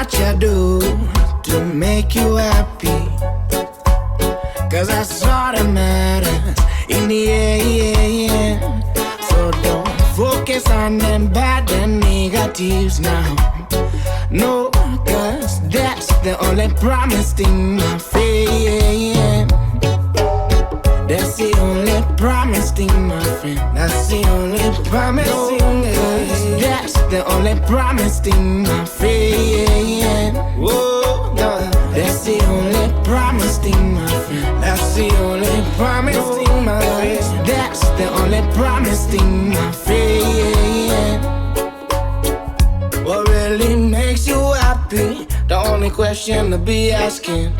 much I do to make you happy, 'cause that's all that matters in the end. So don't focus on them bad and negatives now. No, 'cause that's the only promise thing, my friend. That's the only promise thing, my friend. That's the only promise thing. That's the only promise thing, my friend. Whoa, that's the only promise thing, my friend. That's the only promise thing, my friend. That's the only promise thing, my friend. What really makes you happy? The only question to be asking,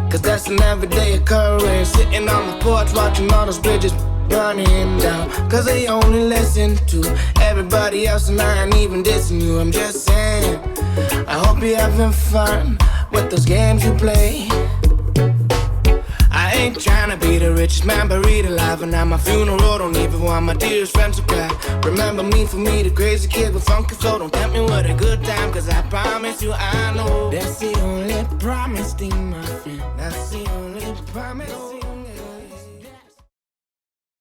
'cause that's an everyday occurrence. Sitting on the porch watching all those bridges burning down, 'cause they only listen to everybody else, and I ain't even dissing you. I'm just saying, I hope you're having fun with those games you play. I ain't tryna be the richest man buried alive, and at my funeral don't even want my dearest friends to cry. Remember me for me, the crazy kid with funky flow. Don't tempt me with a good time, 'cause I promise you I know that's the only promise thing, my friend. That's the only promise.